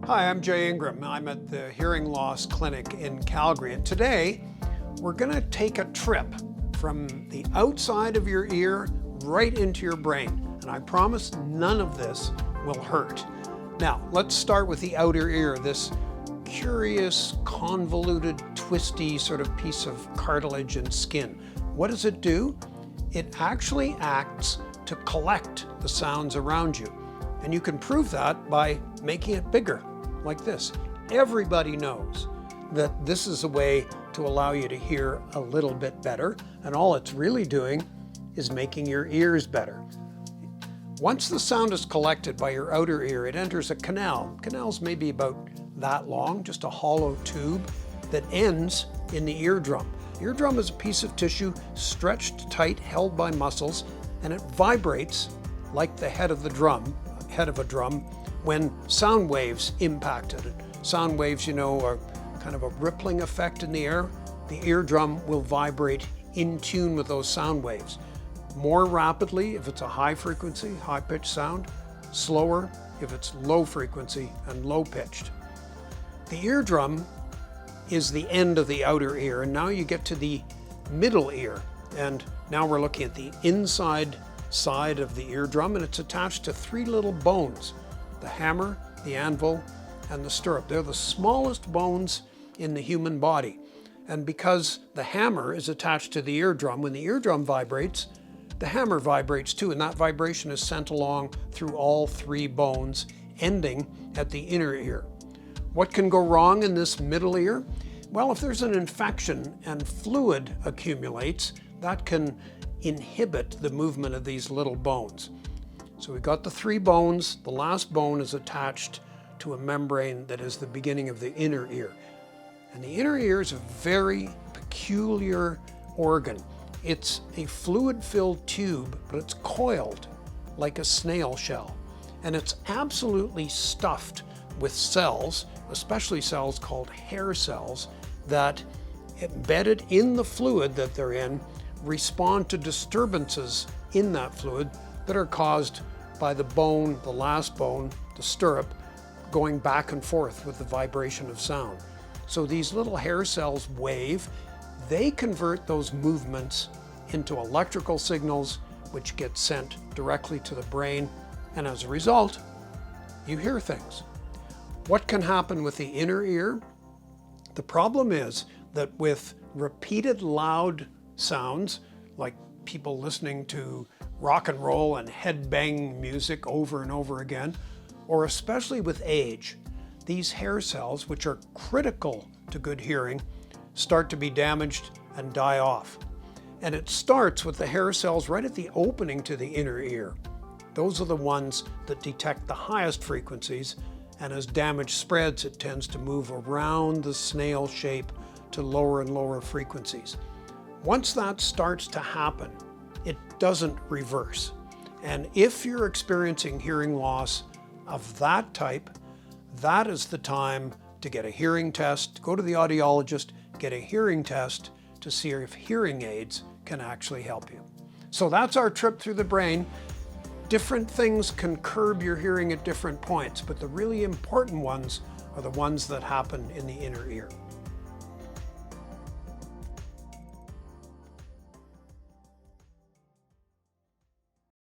Hi, I'm Jay Ingram. I'm at the Hearing Loss Clinic in Calgary, and today we're going to take a trip from the outside of your ear right into your brain. And I promise none of this will hurt. Now, let's start with the outer ear, this curious, convoluted, twisty sort of piece of cartilage and skin. What does it do? It actually acts to collect the sounds around you. And you can prove that by making it bigger, like this. Everybody knows that this is a way to allow you to hear a little bit better, and all it's really doing is making your ears better. Once the sound is collected by your outer ear, it enters a canal. Canals may be about that long, just a hollow tube that ends in the eardrum. Eardrum is a piece of tissue stretched tight, held by muscles, and it vibrates like the head of a drum when sound waves impact it. Sound waves, are kind of a rippling effect in the air. The eardrum will vibrate in tune with those sound waves. More rapidly if it's a high frequency, high pitched sound, slower if it's low frequency and low pitched. The eardrum is the end of the outer ear, and now you get to the middle ear. And now we're looking at the inside side of the eardrum, and it's attached to three little bones: the hammer, the anvil, and the stirrup. They're the smallest bones in the human body. And because the hammer is attached to the eardrum, when the eardrum vibrates, the hammer vibrates too, and that vibration is sent along through all three bones, ending at the inner ear. What can go wrong in this middle ear? Well, if there's an infection and fluid accumulates, that can inhibit the movement of these little bones. So we've got the three bones. The last bone is attached to a membrane that is the beginning of the inner ear. And the inner ear is a very peculiar organ. It's a fluid-filled tube, but it's coiled like a snail shell. And it's absolutely stuffed with cells, especially cells called hair cells, that embedded in the fluid that they're in respond to disturbances in that fluid that are caused by the bone, the last bone, the stirrup, going back and forth with the vibration of sound. So these little hair cells wave. They convert those movements into electrical signals, which get sent directly to the brain, and as a result, you hear things. What can happen with the inner ear? The problem is that with repeated loud sounds, like people listening to rock and roll and headbang music over and over again, or especially with age, these hair cells, which are critical to good hearing, start to be damaged and die off. And it starts with the hair cells right at the opening to the inner ear. Those are the ones that detect the highest frequencies, and as damage spreads, it tends to move around the snail shape to lower and lower frequencies. Once that starts to happen, it doesn't reverse. And if you're experiencing hearing loss of that type, that is the time to get a hearing test, go to the audiologist, get a hearing test to see if hearing aids can actually help you. So that's our trip through the brain. Different things can curb your hearing at different points, but the really important ones are the ones that happen in the inner ear.